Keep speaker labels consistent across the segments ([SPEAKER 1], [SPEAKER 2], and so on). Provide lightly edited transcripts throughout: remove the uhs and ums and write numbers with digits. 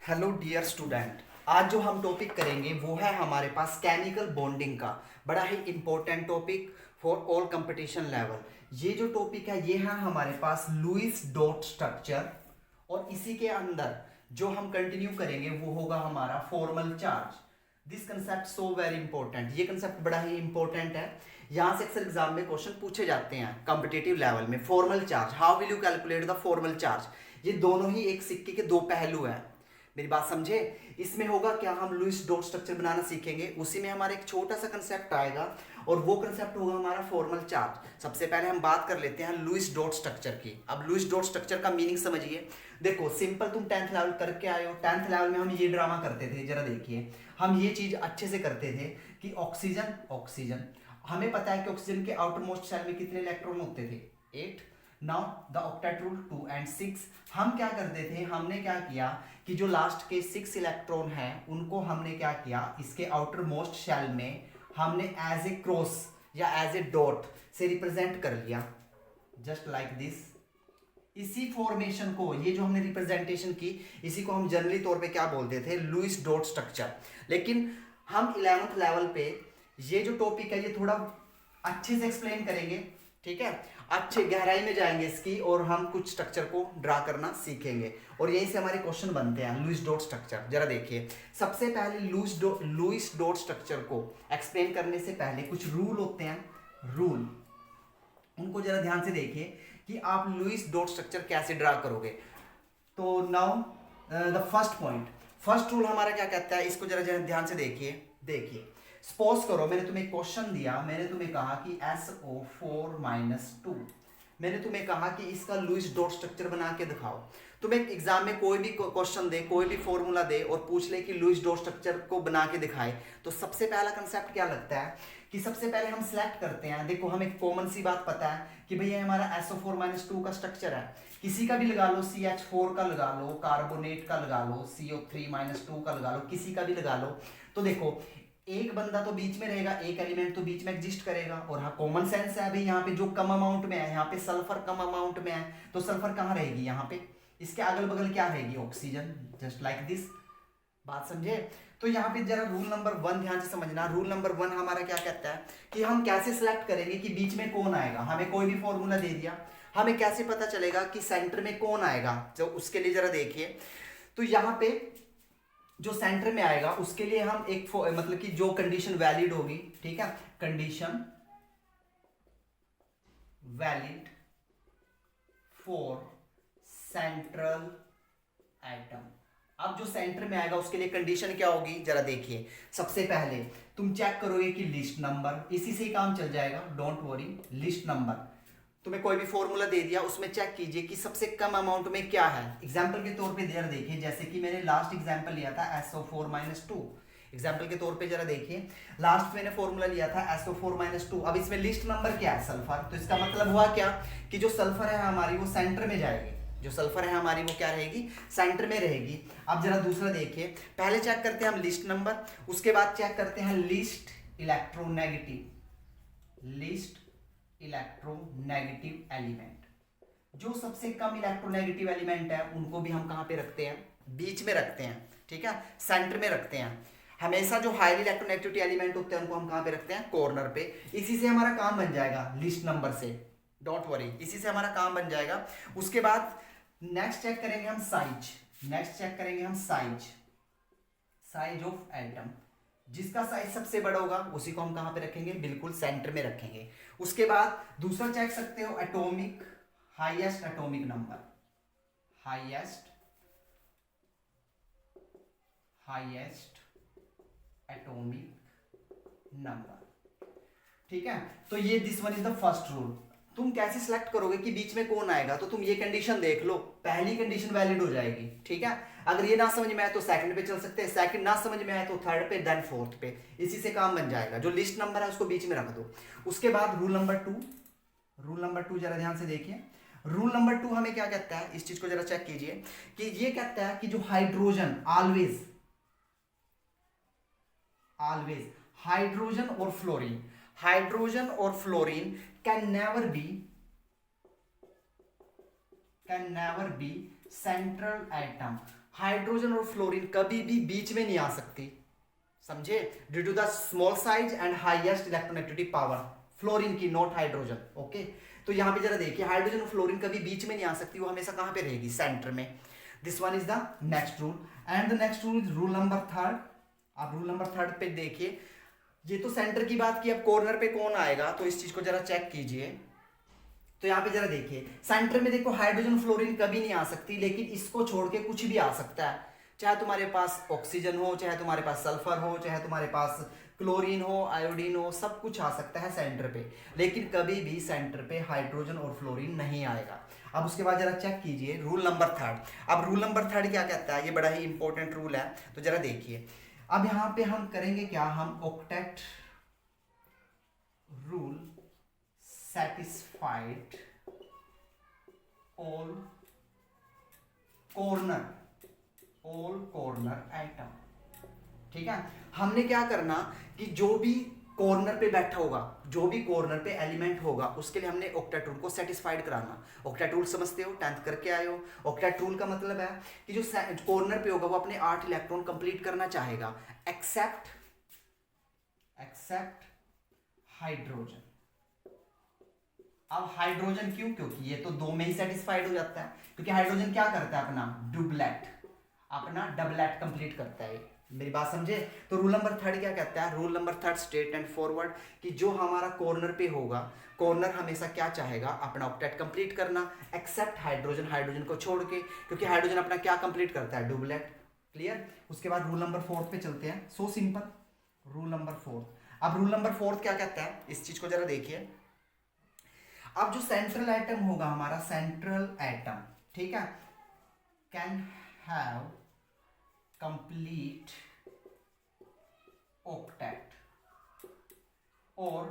[SPEAKER 1] Hello dear student. आज जो हम टॉपिक करेंगे वो है हमारे पास केमिकल बॉन्डिंग का बड़ा ही important topic for all competition level. ये जो टॉपिक है ये है हमारे पास लुईस डॉट स्ट्रक्चर, और इसी के अंदर जो हम कंटिन्यू करेंगे वो होगा हमारा formal charge. This concept so very important, ये कंसेप्ट बड़ा ही इंपॉर्टेंट है। यहाँ से अक्सर एग्जाम में क्वेश्चन पूछे जाते हैं कॉम्पिटिटिव लेवल में। Formal charge, how will you calculate the formal charge. ये दोनों ही एक सिक्के के दो पहलू हैं। मेरी बात समझे। इसमें होगा क्या, हम लुईस डॉट स्ट्रक्चर बनाना सीखेंगे, उसी में हमारा एक छोटा सा कंसेप्ट आएगा और वो कंसेप्ट होगा हमारा फॉर्मल चार्ज। सबसे पहले हम बात कर लेते हैं लुईस डॉट स्ट्रक्चर की। अब लुईस डॉट स्ट्रक्चर का मीनिंग समझिए। देखो सिंपल, तुम 10th लेवल करके आए हो। 10th लेवल में हम ये ड्रामा करते थे, जरा देखिए। हम ये चीज अच्छे से करते थे कि ऑक्सीजन ऑक्सीजन हमें पता है कि ऑक्सीजन के आउटर मोस्ट शेल में कितने इलेक्ट्रॉन होते थे, 8। Now the octet rule 2 and 6। हम क्या करते थे, हमने क्या किया कि जो लास्ट के 6 इलेक्ट्रॉन हैं उनको हमने क्या किया, इसके आउटर मोस्ट शेल में हमने एज ए क्रॉस या एज ए डॉट से रिप्रेजेंट कर लिया, जस्ट लाइक दिस। इसी फॉर्मेशन को, ये जो हमने रिप्रेजेंटेशन की, इसी को हम जनरली तौर पे क्या बोलते थे, लुईस डॉट स्ट्रक्चर। लेकिन हम 11th लेवल पे ये जो टॉपिक है ये थोड़ा अच्छे से एक्सप्लेन करेंगे, ठीक है। अच्छे गहराई में जाएंगे इसकी और हम कुछ स्ट्रक्चर को ड्रा करना सीखेंगे और यहीं से हमारे क्वेश्चन बनते हैं लुईस डॉट स्ट्रक्चर। जरा देखिए, सबसे पहले लुईस डॉट स्ट्रक्चर को एक्सप्लेन करने से पहले कुछ रूल होते हैं, रूल, उनको जरा ध्यान से देखिए कि आप लुईस डॉट स्ट्रक्चर कैसे ड्रा करोगे। तो now the first point, first rule हमारा क्या कहता है, इसको जरा ध्यान से देखिए। सपोज करो मैंने तुम्हें क्वेश्चन दिया, मैंने तुम्हें कहा कि SO4-2, मैंने तुम्हें कहा कि इसका लुईस डॉट स्ट्रक्चर बना के दिखाओ। तुम्हें एग्जाम में कोई भी क्वेश्चन दे, कोई भी फॉर्मूला दे और पूछ ले कि लुईस डॉट स्ट्रक्चर को बना के दिखाए, तो सबसे पहला कंसेप्ट क्या लगता है कि सबसे पहले हम सिलेक्ट करते हैं। देखो हमें कॉमन सी बात पता है कि भैया हमारा SO4-2 का स्ट्रक्चर है, किसी का भी लगा लो, CH4 का लगा लो, कार्बोनेट का लगा लो, CO3-2 का लगा लो, किसी का भी लगा लो। तो देखो एक बंदा तो बीच में रहेगा, एक एलिमेंट तो बीच में एग्जिस्ट करेगा। और हाँ कॉमन सेंस है, अभी यहाँ पे जो कम अमाउंट में है, यहाँ पे सल्फर कम अमाउंट में है, तो सल्फर कहाँ रहेगी, यहाँ पे इसके अगल बगल क्या रहेगी, ऑक्सीजन, जस्ट लाइक दिस। बात समझे। तो यहाँ पे जरा रूल नंबर 1 ध्यान से समझना। रूल नंबर 1 हमारा क्या कहता है कि हम कैसे सिलेक्ट करेंगे कि बीच में कौन आएगा। हमें कोई भी फॉर्मूला दे दिया, हमें कैसे पता चलेगा कि सेंटर में कौन आएगा, तो उसके लिए जरा देखिए। तो यहाँ पे जो सेंटर में आएगा उसके लिए हम एक मतलब कि जो कंडीशन वैलिड होगी, ठीक है, condition valid for central atom. अब जो सेंटर में आएगा उसके लिए कंडीशन क्या होगी, जरा देखिए। सबसे पहले तुम चेक करोगे कि लिस्ट नंबर, इसी से ही काम चल जाएगा, डोंट वरी। लिस्ट नंबर, तुम्हें कोई भी फॉर्मूला दे दिया उसमें चेक कीजिए कि सबसे कम अमाउंट में क्या है। एग्जांपल के तौर पे जरा देखिए, जैसे कि मैंने लास्ट एग्जांपल लिया था SO4-2। एग्जांपल के तौर पे जरा देखिए, लास्ट मैंने फॉर्मूला लिया था SO4-2। अब इसमें लिस्ट नंबर क्या है, सल्फर। तो इसका मतलब हुआ क्या कि जो सल्फर है हमारी वो सेंटर में जाएगी, जो सल्फर है हमारी वो क्या रहेगी, सेंटर में रहेगी। अब जरा दूसरा देखिए, पहले चेक करते हैं हम लिस्ट नंबर, उसके बाद चेक करते हैं list electronegative, list electronegative element. जो सबसे कम इलेक्ट्रोनेगेटिव एलिमेंट है उनको भी हम कहां पे रखते हैं, बीच में रखते हैं, ठीक है, सेंटर में रखते हैं। हमेशा जो हाईली इलेक्ट्रोनेगेटिविटी एलिमेंट होते हैं उनको हम कहां पे रखते हैं, कॉर्नर पे। इसी से हमारा काम बन जाएगा लिस्ट नंबर से, डोंट वरी, इसी से हमारा काम बन जाएगा। उसके बाद नेक्स्ट चेक करेंगे हम साइज, नेक्स्ट चेक करेंगे हम साइज, साइज ऑफ एटम। जिसका साइज सबसे बड़ा होगा उसी को हम कहां पे रखेंगे, बिल्कुल सेंटर में रखेंगे। उसके बाद दूसरा चेक सकते हो atomic, highest atomic number, highest atomic number, ठीक है। तो ये this one is the first rule. तुम कैसे सिलेक्ट करोगे कि बीच में कौन आएगा, तो तुम ये कंडीशन देख लो, पहली कंडीशन वैलिड हो जाएगी, ठीक है। अगर ये ना समझ में आए तो सेकंड पे चल सकते हैं, सेकंड ना समझ में आए तो थर्ड पे, देन फोर्थ पे। इसी से काम बन जाएगा। जो लिस्ट नंबर है उसको बीच में रख दो। उसके बाद रूल नंबर 2, रूल नंबर 2 जरा ध्यान से देखिए। रूल नंबर 2 हमें क्या कहता है, इस चीज को जरा चेक कीजिए कि ये कहता है कि जो हाइड्रोजन, ऑलवेज ऑलवेज हाइड्रोजन और फ्लोरीन, हाइड्रोजन और fluorine can never be central atom. Hydrogen और फ्लोरीन कभी भी बीच में नहीं आ सकती, समझे, due to the small size and highest electronegativity power, fluorine की नॉट हाइड्रोजन। ओके, तो यहाँ पे जरा देखिए, हाइड्रोजन और फ्लोरीन कभी बीच में नहीं आ सकती, वो हमेशा कहाँ पे रहेगी, सेंटर में। This one is the next rule, and the next rule is rule number third. आप रूल नंबर थर्ड पे देखिए, ये तो सेंटर की बात की, अब कॉर्नर पे कौन आएगा, तो इस चीज को जरा चेक कीजिए। तो यहाँ पे जरा देखिए, सेंटर में देखो हाइड्रोजन फ्लोरीन कभी नहीं आ सकती, लेकिन इसको छोड़ के कुछ भी आ सकता है, चाहे तुम्हारे पास ऑक्सीजन हो, चाहे तुम्हारे पास सल्फर हो, चाहे तुम्हारे पास क्लोरीन हो, आयोडीन हो, सब कुछ आ सकता है सेंटर पे, लेकिन कभी भी सेंटर पे हाइड्रोजन और फ्लोरीन नहीं आएगा। अब उसके बाद जरा चेक कीजिए रूल नंबर थर्ड। अब रूल नंबर थर्ड क्या कहता है, ये बड़ा ही इंपॉर्टेंट रूल है, तो जरा देखिए। अब यहाँ पे हम करेंगे क्या, हम octet rule satisfied all corner atom, ठीक है। हमने क्या करना कि जो भी कॉर्नर पे बैठा होगा, जो भी कॉर्नर पे एलिमेंट होगा, उसके लिए हमने ऑक्टेट रूल को सेटिस्फाइड कराना। ऑक्टेट रूल समझते हो, 10th करके आए हो। ऑक्टेट रूल का मतलब है कि जो कॉर्नर पे होगा वो अपने 8 इलेक्ट्रॉन कंप्लीट करना चाहेगा, एक्सेप्ट हाइड्रोजन। अब हाइड्रोजन क्यों, क्योंकि ये तो 2 में ही सेटिस्फाइड हो जाता है, क्योंकि हाइड्रोजन क्या करता है, अपना डबलेट कंप्लीट करता है। मेरी बात समझे। तो रूल नंबर थर्ड क्या कहता है, rule number third straight and forward, कि जो हमारा कॉर्नर पे होगा, कॉर्नर हमेशा क्या चाहेगा, अपना ऑक्टेट कंप्लीट करना, एक्सेप्ट हाइड्रोजन, हाइड्रोजन को छोड़ के, क्योंकि हाइड्रोजन अपना क्या कंप्लीट करता है, डुबलेट। क्लियर। उसके बाद रूल नंबर फोर्थ पे चलते हैं, so simple, rule number fourth. अब रूल नंबर फोर्थ क्या कहता है, इस चीज को जरा देखिए। अब जो सेंट्रल एटम होगा हमारा, सेंट्रल एटम, ठीक है, कैन हैव कंप्लीट ऑक्टेट और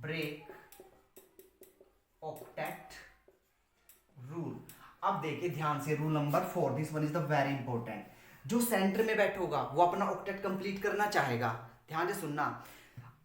[SPEAKER 1] ब्रेक ऑक्टेट रूल। अब देखिए ध्यान से, rule number 4, this one is the very important. जो सेंटर में बैठा होगा वो अपना ऑक्टेट कंप्लीट करना चाहेगा, ध्यान से सुनना।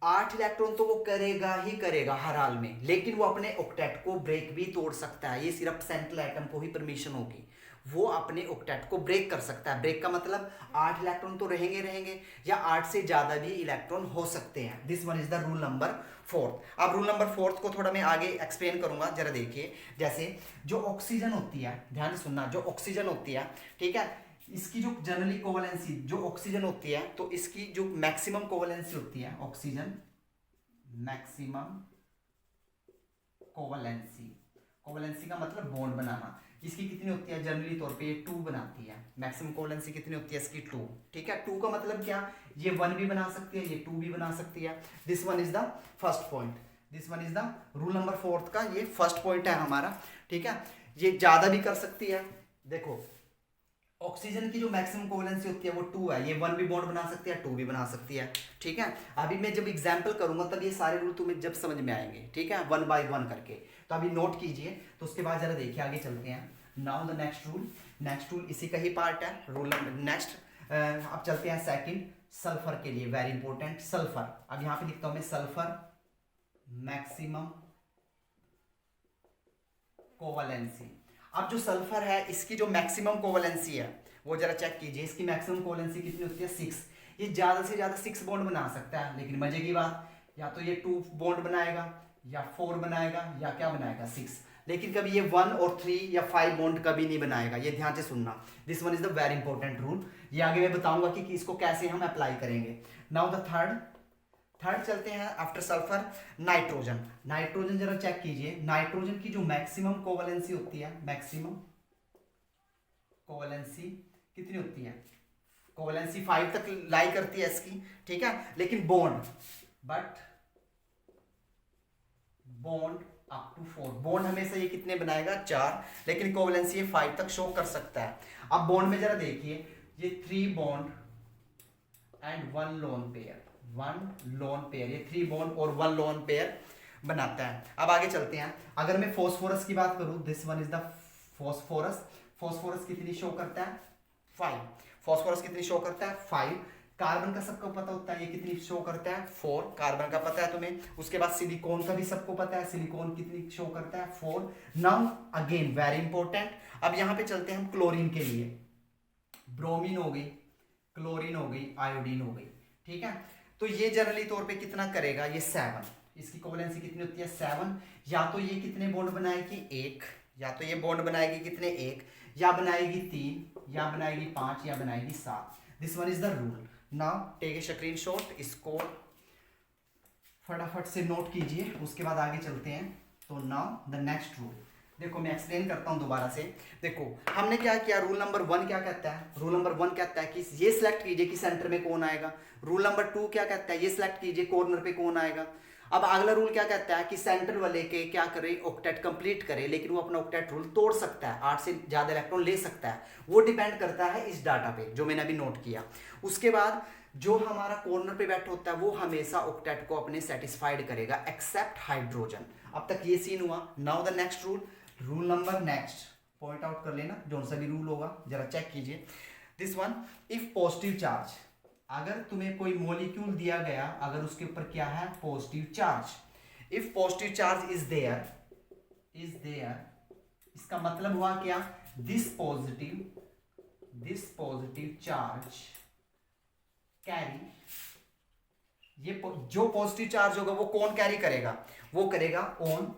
[SPEAKER 1] 8 इलेक्ट्रॉन तो वो करेगा ही करेगा हर हाल में, लेकिन वो अपने ऑक्टेट को ब्रेक भी तोड़ सकता है। ये सिर्फ सेंट्रल एटम को ही परमिशन होगी, वो अपने ऑक्टेट को ब्रेक कर सकता है। ब्रेक का मतलब 8 इलेक्ट्रॉन तो रहेंगे या 8 से ज्यादा भी इलेक्ट्रॉन हो सकते हैं। This one is the rule number 4। अब रूल नंबर 4 को थोड़ा मैं आगे एक्सप्लेन करूंगा, जरा देखिए। जैसे जो ऑक्सीजन होती है, ध्यान से सुनना, जो ऑक्सीजन होती है, ठीक है, इसकी जो जनरली कोवलेंसी, जो ऑक्सीजन होती है, तो इसकी जो मैक्सिमम कोवलेंसी होती है, ऑक्सीजन मैक्सिमम कोवलेंसी, कोवलेंसी का मतलब बॉन्ड बनाना, इसकी कितनी होती है, जनरली तौर पे ये 2 बनाती है। मैक्सिमम कोवलेंसी कितनी होती है इसकी, 2, ठीक है। 2 का मतलब क्या, ये 1 भी बना सकती है, ये 2 भी बना सकती है। This one is the first point, this one is the rule number 4 का ये फर्स्ट पॉइंट है हमारा, ठीक है। ये ज्यादा भी कर सकती है। देखो ऑक्सीजन की जो मैक्सिमम कोवलेंसी होती है वो 2 है, ये 1 भी बॉन्ड बना सकती है, 2 भी बना सकती है, ठीक है। अभी मैं जब एग्जांपल करूंगा तब ये सारे रूल तुम्हें जब समझ में आएंगे, ठीक है, 1 बाय 1 करके। तो अभी नोट कीजिए, तो उसके बाद जरा देखिए आगे चलते हैं। Now the next rule, next rule इसी का ही पार्ट है, रूल नेक्स्ट। अब चलते हैं सेकंड, सल्फर के लिए, वेरी इंपॉर्टेंट, सल्फर। अब यहाँ पे लिखता हूं मैं, सल्फर मैक्सिमम कोवलेंसी। अब जो सल्फर है इसकी जो मैक्सिमम कोवलेंसी है वो जरा चेक कीजिए। इसकी मैक्सिमम कोवलेंसी कितनी होती है, 6। ये ज्यादा से ज्यादा 6 बॉन्ड बना सकता है, लेकिन मजे की बात, या तो ये 2 बॉन्ड बनाएगा, या 4 बनाएगा, या क्या बनाएगा, 6। लेकिन कभी ये 1 और 3 या 5 बॉन्ड कभी नहीं बनाएगा, ये ध्यान से सुनना। This one is the very important rule. ये आगे मैं बताऊंगा कि इसको कैसे हम अप्लाई करेंगे। नाउ द थर्ड चलते हैं आफ्टर सल्फर, नाइट्रोजन। नाइट्रोजन जरा चेक कीजिए, नाइट्रोजन की जो मैक्सिमम कोवलेंसी होती है, मैक्सिमम कोवलेंसी कितनी होती है, कोवलेंसी 5 तक लाई करती है इसकी, ठीक है। लेकिन बॉन्ड अप टू 4, बॉन्ड हमेशा ये कितने बनाएगा, 4, लेकिन कोवलेंसी ये 5 तक शो कर सकता है। अब बॉन्ड में जरा देखिए, ये 3 bond and 1 lone pair, 1 lone pair, ये 3 बॉन्ड और 1 लोन पेयर बनाता है। अब आगे चलते हैं। अगर मैं फॉस्फोरस की बात करूं, this one is the phosphorus. Phosphorus कितनी शो करता है, 5। फॉस्फोरस कितनी शो करता है, 5। कार्बन का सबको पता होता है, ये कितनी शो करता है, 4, कार्बन का पता है तुम्हें। उसके बाद सिलिकॉन का भी सबको पता है, सिलिकॉन कितनी शो करता है, 4। नाउ अगेन वेरी इंपॉर्टेंट, अब यहाँ पे चलते हैं हम क्लोरीन के लिए। ब्रोमीन हो गई, क्लोरीन हो गई, आयोडीन हो गई, ठीक है। तो ये जनरली तौर पे कितना करेगा, ये 7, इसकी कोवेलेंसी कितनी होती है 7। या तो ये कितने बॉन्ड बनाएगी 1, या तो ये बॉन्ड बनाएगी कितने 1, या बनाएगी 3, या बनाएगी 5, या बनाएगी 7। This one is the rule. Now take a screenshot, इसको फटाफट से नोट कीजिए, उसके बाद आगे चलते हैं। तो नाउ द नेक्स्ट रूल, देखो मैं एक्सप्लेन करता हूं दोबारा से। देखो हमने क्या किया, रूल नंबर 1 क्या कहता है, रूल नंबर 1 कहता है कि ये सिलेक्ट कीजिए कि सेंटर में कौन आएगा। रूल नंबर 2 क्या कहता है, ये सिलेक्ट कीजिए कॉर्नर पे कौन आएगा। अब अगला रूल क्या कहता है कि सेंटर वाले के क्या करे, ऑक्टेट कंप्लीट करे, लेकिन वो अपना ऑक्टेट रूल तोड़ सकता है, 8 से ज्यादा इलेक्ट्रॉन ले सकता है। वो डिपेंड करता है इस डाटा पे जो मैंने अभी नोट किया। उसके बाद जो हमारा कॉर्नर पे बैठा होता है वो हमेशा ऑक्टेट को अपने सेटिस्फाइड करेगा एक्सेप्ट हाइड्रोजन। अब तक ये सीन हुआ। Now the next rule, rule number next point out कर लेना, जो सा भी रूल होगा जरा चेक कीजिए। This one, if positive charge, अगर तुम्हें कोई मॉलिक्यूल दिया गया, अगर उसके ऊपर क्या है positive charge, if positive charge is there, इसका मतलब हुआ क्या, दिस पॉजिटिव चार्ज कैरी, ये जो पॉजिटिव चार्ज होगा वो कौन कैरी करेगा, वो करेगा ऑन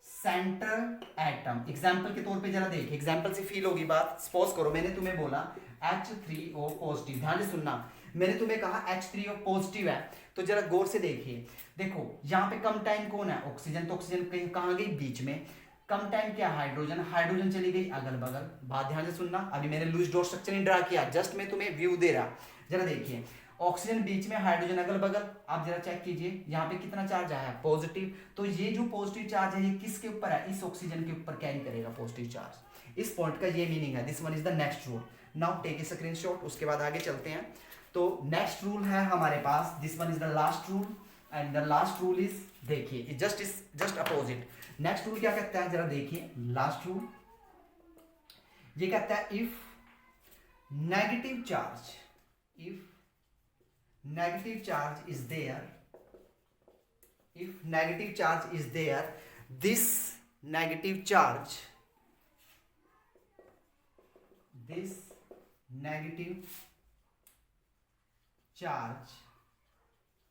[SPEAKER 1] सेंटर एटम। एग्जाम्पल के तौर पे जरा देखिए, एग्जाम्पल से फील होगी बात। सपोज करो मैंने तुम्हें बोला H3O पॉजिटिव, ध्यान से सुनना, मैंने तुम्हें कहा H3O पॉजिटिव है, तो जरा गौर से देखिए। देखो यहाँ पे कम टाइम कौन है, ऑक्सीजन, तो ऑक्सीजन कहाँ गई बीच में, कम टाइम क्या हाइड्रोजन, हाइड्रोजन चली गई अगल बगल। बात ध्यान से सुनना, अभी मैंने लूज डॉट स्ट्रक्चर नहीं ड्रा किया, जस्ट मैं तुम्हें व्यू दे रहा। जरा देखिए, ऑक्सीजन बीच में, हाइड्रोजन अगल बगल। आप जरा चेक कीजिए यहाँ पे कितना चार्ज आया है पॉजिटिव, तो ये जो पॉजिटिव चार्ज है ये किसके ऊपर है, इस ऑक्सीजन के ऊपर कैरी करेगा पॉजिटिव चार्ज। इस पॉइंट का ये मीनिंग है। This one is the next rule. Now take a screenshot, उसके बाद आगे चलते हैं। तो नेक्स्ट रूल है हमारे पास, this one is the last rule, and the last rule is, देखिए जस्ट अपोजिट। नेक्स्ट रूल क्या कहता है, जरा देखिए लास्ट रूल, ये कहता है if negative charge is there, if negative charge is there, this negative charge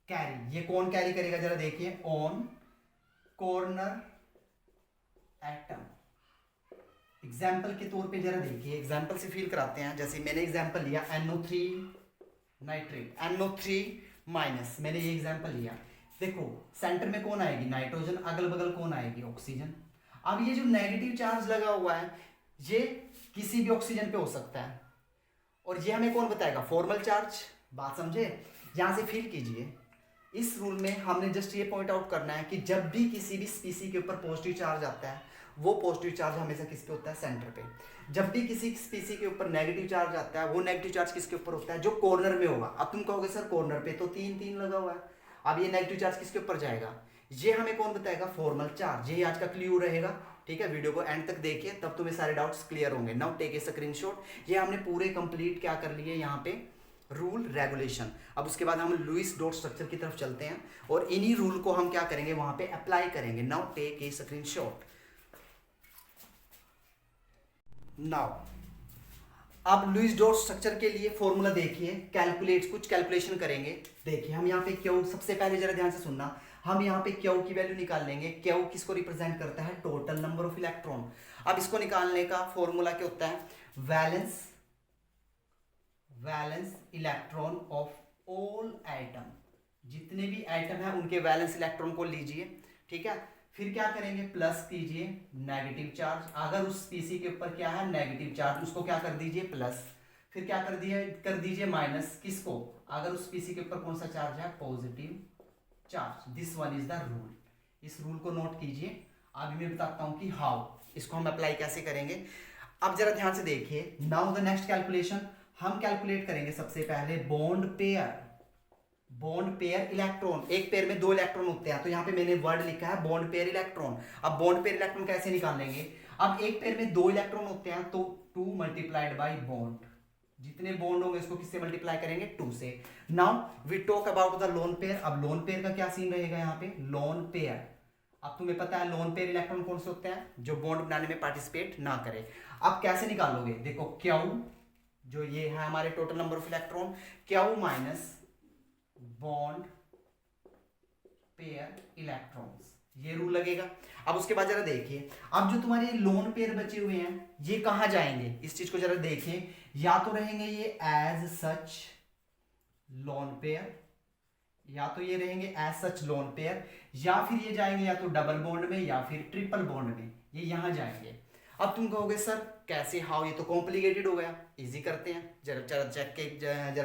[SPEAKER 1] carry, ये कौन कैरी करेगा जरा देखिए, ऑन कॉर्नर एटम। एग्जाम्पल के तौर पे जरा देखिए, एग्जाम्पल से फील कराते हैं। जैसे मैंने एग्जाम्पल लिया NO3 नाइट्रेट, NO3 माइनस, मैंने ये एग्जाम्पल लिया। देखो सेंटर में कौन आएगी नाइट्रोजन, अगल बगल कौन आएगी ऑक्सीजन। अब ये जो नेगेटिव चार्ज लगा हुआ है ये किसी भी ऑक्सीजन पे हो सकता है, और ये हमें कौन बताएगा, फॉर्मल चार्ज। बात समझे, यहां से फील कीजिए। इस रूल में हमने जस्ट ये पॉइंट आउट करना है कि जब भी किसी भी स्पीसी के ऊपर पॉजिटिव चार्ज आता है, वो पॉजिटिव चार्ज हमेशा किस पे होता है, सेंटर पे। जब भी किसी स्पीसी के ऊपर नेगेटिव चार्ज आता है, वो नेगेटिव चार्ज किसके ऊपर होता है, जो कॉर्नर में होगा। अब तुम कहोगे सर कॉर्नर पे तो 3 लगा हुआ है, अब ये नेगेटिव चार्ज किसके ऊपर जाएगा, ये हमें कौन बताएगा, फॉर्मल चार्ज। यही आज का क्लू रहेगा, ठीक है। वीडियो को एंड तक देखिए, तब तुम्हें सारे डाउट्स क्लियर होंगे। नाउ टेक ए स्क्रीनशॉट, ये हमने पूरे कंप्लीट क्या कर लिए यहाँ पे, रूल रेगुलेशन। अब उसके बाद हम लुईस डॉट स्ट्रक्चर की तरफ चलते हैं, और इन्हीं रूल को हम क्या करेंगे, वहां पे अप्लाई करेंगे। Now take a screenshot. Now अब लुईस डॉट स्ट्रक्चर के लिए फॉर्मूला देखिए, कुछ कैलकुलेशन करेंगे। देखिए हम यहाँ पे क्यू, सबसे पहले जरा ध्यान से सुनना, हम यहाँ पे क्यू की वैल्यू निकाल लेंगे। क्यू किसको रिप्रेजेंट करता है, टोटल नंबर ऑफ इलेक्ट्रॉन। अब इसको निकालने का फॉर्मूला क्या होता है, valence electron of all atom. जितने भी एटम है उनके वैलेंस इलेक्ट्रॉन को लीजिए, ठीक है। फिर क्या करेंगे, प्लस कीजिए नेगेटिव चार्ज, अगर उस स्पीसी के ऊपर क्या है नेगेटिव चार्ज, उसको क्या कर दीजिए प्लस। फिर क्या कर दीजिए माइनस, किसको, अगर उस स्पीसी के ऊपर कौन सा चार्ज है, positive charge. This one is the rule. इस रूल को नोट कीजिए। अभी मैं बताता हूं कि हाउ इसको हम अप्लाई कैसे करेंगे। अब जरा ध्यान से देखिए। नाउ द नेक्स्ट कैलकुलेशन, हम कैलकुलेट करेंगे सबसे पहले बॉन्ड पेयर इलेक्ट्रॉन। एक पेयर में 2 इलेक्ट्रॉन होते हैं, तो यहाँ पे मैंने वर्ड लिखा है बॉन्ड पेयर इलेक्ट्रॉन। अब बॉन्ड पेयर इलेक्ट्रॉन कैसे निकालेंगे, अब एक पेयर में 2 इलेक्ट्रॉन होते हैं, तो 2 मल्टीप्लाइड बाई बॉन्ड, जितने बॉन्ड होंगे इसको किससे मल्टीप्लाई करेंगे, 2 से। Now we talk about the lone pair. अब लोन पेयर का क्या सीन रहेगा यहाँ पे, लोन पेयर। अब तुम्हें पता है लोन पेयर इलेक्ट्रॉन कौन से होते हैं, जो बॉन्ड बनाने में पार्टिसिपेट ना करे। अब कैसे निकालोगे, देखो क्यू जो ये है हमारे total number of electron, Q minus bond pair electrons, ये रूल लगेगा। अब उसके बाद जरा देखिए, अब जो तुम्हारे लोन पेयर बचे हुए हैं ये कहाँ जाएंगे, इस चीज को जरा देखिए। या तो रहेंगे ये एज सच लोन पेयर, या तो ये रहेंगे एज सच लोन पेयर, या फिर ये जाएंगे या तो डबल बॉन्ड में या फिर ट्रिपल बॉन्ड में, ये यहां जाएंगे। अब तुम कहोगे सर कैसे, हाउ, ये तो कॉम्प्लिकेटेड हो गया, इजी करते हैं, जरा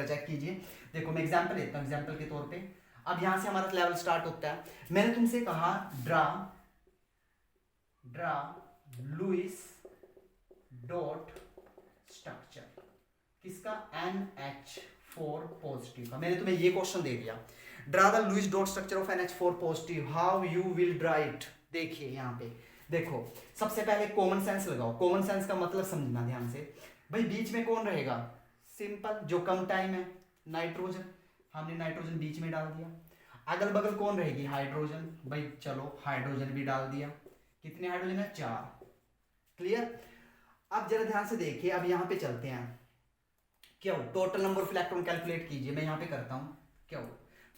[SPEAKER 1] चेक कीजिए। देखो मैं एग्जांपल लेता हूँ, एग्जांपल के तौर पे अब यहां से हमारा लेवल स्टार्ट होता है। मैंने तुमसे कहा ड्रा लुईस डॉट स्ट्रक्चर किसका, NH4 पॉजिटिव का। मैंने तुम्हें ये क्वेश्चन दे दिया, draw the Lewis dot structure of NH4 positive, how you will draw it. देखिए यहाँ पे देखो, सबसे पहले कॉमन सेंस लगाओ। कॉमन सेंस का मतलब समझना ध्यान से, भाई बीच में कौन रहेगा, सिंपल जो कम टाइम है नाइट्रोजन, हमने नाइट्रोजन बीच में डाल दिया। अगल बगल कौन रहेगी, हाइड्रोजन, भाई चलो हाइड्रोजन भी डाल दिया। कितने हाइड्रोजन है, 4। क्लियर। अब जरा ध्यान से देखिए, अब यहाँ पे चलते हैं, क्यों total number of electron calculate कीजिए। मैं यहाँ पे करता हूँ, क्यों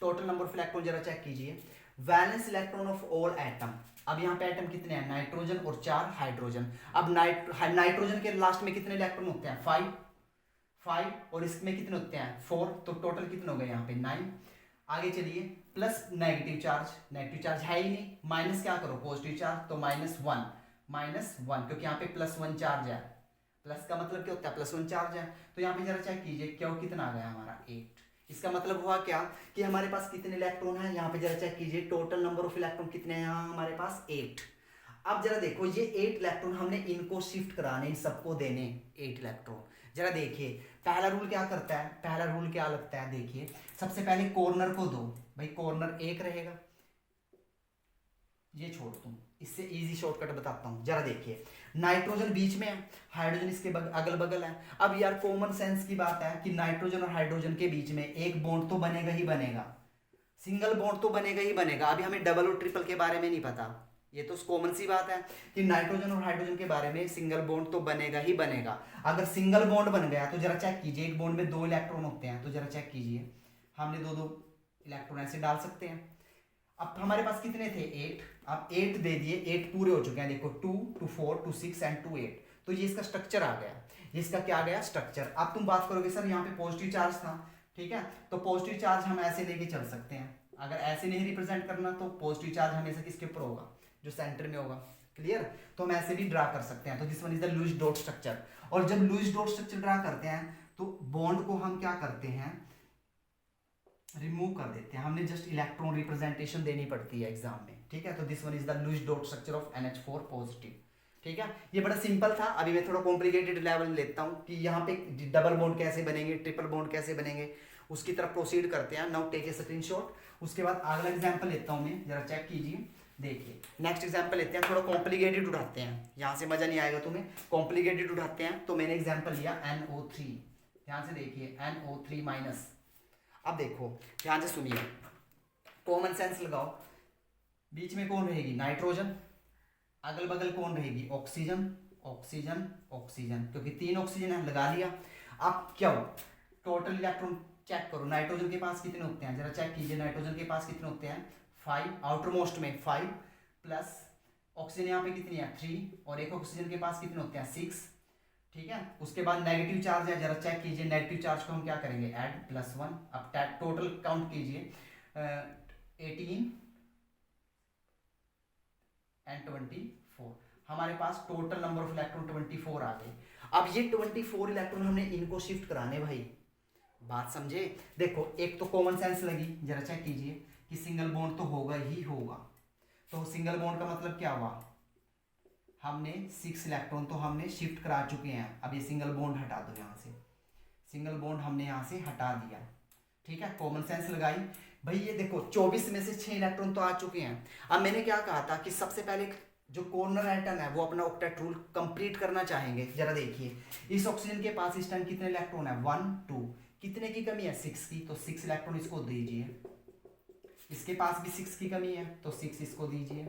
[SPEAKER 1] टोटल नंबर ऑफ इलेक्ट्रॉन जरा चेक कीजिए। Valence electron of all atom, अब यहाँ पे एटम कितने हैं, नाइट्रोजन और 4 हाइड्रोजन। अब नाइट्रोजन के लास्ट में कितने इलेक्ट्रॉन होते हैं, 5 और इसमें कितने होते हैं, 4, तो टोटल कितने हो गए यहाँ पे 9। आगे चलिए, प्लस नेगेटिव चार्ज है ही नहीं, माइनस क्या करो पॉजिटिव चार्ज, तो -1 क्योंकि यहाँ पे +1 चार्ज है। प्लस का मतलब क्या होता है, +1 चार्ज है। तो यहाँ पे जरा चेक कीजिए, क्यों कितना आ गया हमारा 8। इसका मतलब हुआ क्या कि हमारे पास कितने इलेक्ट्रॉन है, यहाँ पे जरा चेक कीजिए, टोटल नंबर ऑफ इलेक्ट्रॉन कितने हैं यहाँ हमारे पास 8। अब जरा देखो, ये 8 इलेक्ट्रॉन हमने इनको शिफ्ट कराने, इन सबको देने 8 इलेक्ट्रॉन। जरा देखिए पहला रूल क्या करता है, पहला रूल क्या लगता है, देखिए सबसे पहले कॉर्नर को दो, भाई कॉर्नर 1 रहेगा, ये छोड़ दूं, इससे इजी शॉर्टकट बताता हूं। जरा देखिए, नाइट्रोजन बीच में है, हाइड्रोजन इसके अगल बगल है। अब यार कॉमन सेंस की बात है कि नाइट्रोजन और हाइड्रोजन के बीच में एक बॉन्ड तो बनेगा ही बनेगा, सिंगल बॉन्ड तो बनेगा ही बनेगा। अभी हमें डबल और ट्रिपल के बारे में नहीं पता, ये तो कॉमन सी बात है कि नाइट्रोजन और हाइड्रोजन के बारे में सिंगल बॉन्ड तो बनेगा ही बनेगा। अगर सिंगल बॉन्ड बन गया तो जरा चेक कीजिए, एक बॉन्ड में 2 इलेक्ट्रॉन होते हैं, तो जरा चेक कीजिए, हमने 2 इलेक्ट्रॉन ऐसे डाल सकते हैं। अब हमारे पास कितने थे, 8, अब 8 दे दिए, 8 पूरे हो चुके हैं, देखो 2 2 4 2 6 एंड 2 8, तो ये इसका स्ट्रक्चर आ गया, ये इसका क्या आ गया स्ट्रक्चर। अब तुम बात करोगे सर यहाँ पे पॉजिटिव चार्ज था, ठीक है, तो पॉजिटिव चार्ज हम ऐसे लेके चल सकते हैं। अगर ऐसे नहीं रिप्रेजेंट करना तो पॉजिटिव चार्ज हमेशा किसके ऊपर होगा, जो सेंटर में होगा। क्लियर, तो हम ऐसे भी ड्रा कर सकते हैं। तो this one is the Lewis dot structure. और जब लुईस डॉट स्ट्रक्चर ड्रा करते हैं तो बॉन्ड को हम क्या करते हैं, रिमूव कर देते हैं, हमने जस्ट इलेक्ट्रॉन रिप्रेजेंटेशन देनी पड़ती है एग्जाम में, ठीक है। तो this one is the Lewis dot structure of NH4 positive, ठीक है। ये बड़ा सिंपल था। अभी मैं थोड़ा कॉम्प्लिकेटेड लेवल लेता हूँ कि यहाँ पे डबल बॉन्ड कैसे बनेंगे, ट्रिपल बॉन्ड कैसे बनेंगे, उसकी तरफ प्रोसीड करते हैं। Now take a screenshot. उसके बाद अगला एग्जाम्पल लेता हूँ मैं, जरा चेक कीजिए। देखिए नेक्स्ट एग्जाम्पल लेते हैं, थोड़ा कॉम्प्लिकेटेड उठाते हैं, यहाँ से मजा नहीं आएगा तुम्हें, कॉम्प्लिकेटेड उठाते हैं। तो मैंने एग्जाम्पल लिया NO3, ध्यान से देखिए NO3-। अब देखो ध्यान से सुनिए, कॉमन सेंस लगाओ, बीच में कौन रहेगी, नाइट्रोजन, अगल बगल कौन रहेगी, ऑक्सीजन ऑक्सीजन ऑक्सीजन, क्योंकि 3 ऑक्सीजन है, लगा लिया। अब क्या हो, टोटल इलेक्ट्रॉन चेक करो, नाइट्रोजन के पास कितने होते हैं, जरा चेक कीजिए, नाइट्रोजन के पास कितने होते हैं, 5, आउटर मोस्ट में 5, प्लस ऑक्सीजन यहाँ पे कितनी है, 3, और एक ऑक्सीजन के पास कितने होते हैं, 6, ठीक है। उसके बाद नेगेटिव चार्ज है, जरा चेक कीजिए, नेगेटिव चार्ज को हम क्या करेंगे, ऐड +1। अब टोटल काउंट कीजिए, 18 एंड 24, हमारे पास टोटल नंबर ऑफ इलेक्ट्रॉन 24 आ गए। अब ये 24 इलेक्ट्रॉन हमने इनको शिफ्ट कराने, भाई बात समझे। देखो एक तो कॉमन सेंस लगी, जरा चेक कीजिए कि सिंगल बॉन्ड तो होगा ही होगा, तो सिंगल बॉन्ड का मतलब क्या हुआ, हमने 6 इलेक्ट्रॉन तो हमने शिफ्ट करा चुके हैं। अब ये सिंगल बॉन्ड हटा दो, यहाँ से सिंगल बॉन्ड हमने यहाँ से हटा दिया, ठीक है, कॉमन सेंस लगाई। भाई ये देखो 24 में से 6 इलेक्ट्रॉन तो आ चुके हैं। अब मैंने क्या कहा था कि सबसे पहले जो कॉर्नर एटम है वो अपना ऑक्टेट रूल कंप्लीट करना चाहेंगे। जरा देखिए, इस ऑक्सीजन के पास इस टाइम कितने इलेक्ट्रॉन है, 1 2, कितने की कमी है, 6 की, तो 6 इलेक्ट्रॉन इसको दीजिए। इसके पास भी 6 की कमी है तो 6 इसको दीजिए।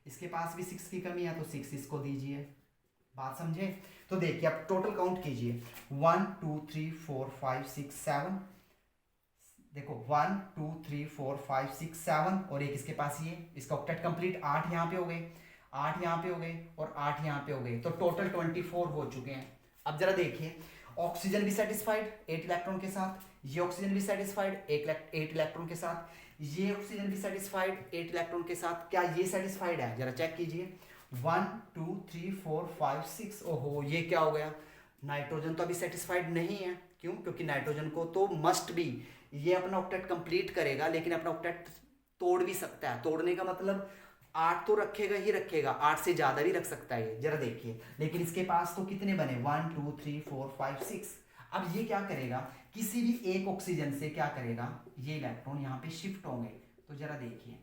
[SPEAKER 1] इसके पास भी 6 की कमी है तो 6 इसको दीजिए। बात समझे? तो देखिए आप टोटल काउंट कीजिए 1 2 3 4 5 6 7, देखो 1 2 3 4 5 6 7 और एक इसके पास ये, इसका ऑक्टेट कंप्लीट, 8 यहाँ पे हो गए, 8 यहाँ पे हो गए और 8 यहाँ पे हो गए, तो टोटल 24 हो चुके हैं। अब जरा देखिए ऑक्सीजन भी सेटिस्फाइड 8 इलेक्ट्रॉन के साथ, ये ऑक्सीजन भी सेटिस्फाइड 8 इलेक्ट्रॉन के साथ, ये ऑक्सीजन भी सेटिस्फाइड 8 इलेक्ट्रॉन के साथ। क्या ये सेटिस्फाइड है? जरा चेक कीजिए 1 2 3 4 5 6, ओहो ये क्या हो गया? नाइट्रोजन तो अभी सेटिस्फाइड नहीं है। क्यों? क्योंकि नाइट्रोजन को तो मस्ट भी ये अपना ऑक्टेट कंप्लीट करेगा, लेकिन अपना ऑक्टेट तोड़ भी सकता है। तोड़ने का मतलब 8 तो रखेगा ही रखेगा, 8 से ज्यादा भी रख सकता है ये, जरा देखिए। लेकिन इसके पास तो कितने बने 1 2 3 4 5 6। अब ये क्या करेगा? किसी भी एक ऑक्सीजन से क्या करेगा? ये इलेक्ट्रॉन यहाँ पे शिफ्ट होंगे। तो जरा देखिए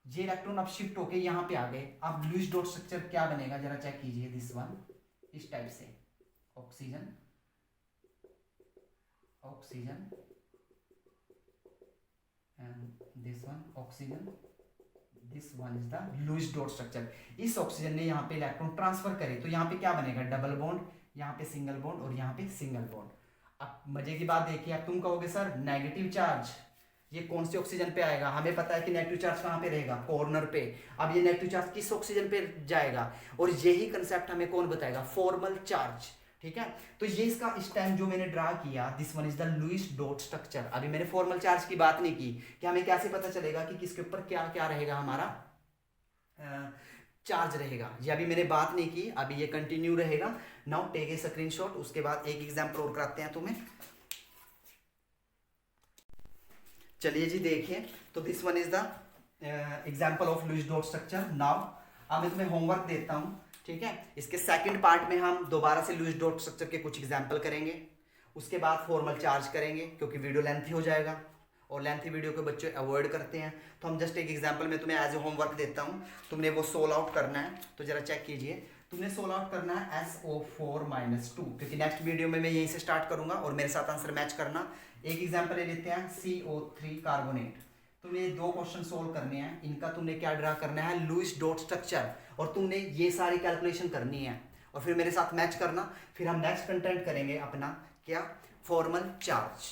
[SPEAKER 1] ये इलेक्ट्रॉन अब शिफ्ट होके यहाँ पे आ गए। अब लुईस डॉट स्ट्रक्चर क्या बनेगा? जरा चेक कीजिए, दिस वन इस टाइप से, oxygen oxygen and this one oxygen, this one is the Lewis dot structure. इस ऑक्सीजन ने यहाँ पे इलेक्ट्रॉन ट्रांसफर करे तो यहाँ पे क्या बनेगा? डबल बॉन्ड, यहाँ पे सिंगल बॉन्ड और यहाँ पे सिंगल बॉन्ड। अब मजे की बात देखिए, अब तुम कहोगे सर नेगेटिव चार्ज ये कौन सी ऑक्सीजन पे आएगा? हमें पता है कि नेगेटिव चार्ज कहाँ पे रहेगा? कॉर्नर पे। अब ये नेगेटिव चार्ज किस ऑक्सीजन पे जाएगा? और यही कंसेप्ट हमें कौन बताएगा? Formal charge. ठीक है, तो ये इसका इस टाइम जो मैंने ड्रा किया, this one is the Lewis dot structure. अभी मैंने फॉर्मल चार्ज की बात नहीं की कि हमें कैसे पता चलेगा कि किसके ऊपर क्या क्या रहेगा हमारा चार्ज रहेगा। ये अभी मैंने बात नहीं की, अभी ये कंटिन्यू रहेगा। नाउ टेक ए स्क्रीनशॉट, उसके बाद एक एग्जांपल और कराते हैं तुम्हें। चलिए जी देखिए, तो this one is the example of Lewis dot structure. Now अब मैं तुम्हें होमवर्क देता हूं, ठीक है। इसके सेकंड पार्ट में हम दोबारा से लुईस डॉट स्ट्रक्चर के कुछ एग्जांपल करेंगे, उसके बाद फॉर्मल चार्ज करेंगे क्योंकि वीडियो लेंथी हो जाएगा और लेंथी वीडियो को बच्चे अवॉइड करते हैं। तो हम जस्ट एक एग्जांपल में तुम्हें एज ए होमवर्क देता हूं, तुमने वो सोल्व आउट करना है। तो जरा चेक कीजिए, तुमने सोल्व आउट करना है SO4-2, क्योंकि नेक्स्ट वीडियो में मैं यहीं से स्टार्ट करूंगा और मेरे साथ आंसर मैच करना। एक एग्जाम्पल ले लेते हैं CO3 कार्बोनेट। तुमने 2 क्वेश्चन सोल्व करने हैं, इनका तुमने क्या ड्रा करना है? लुईस डॉट स्ट्रक्चर, और तुमने ये सारी कैलकुलेशन करनी है और फिर मेरे साथ मैच करना। फिर हम नेक्स्ट कंटेंट करेंगे अपना क्या? Formal charge.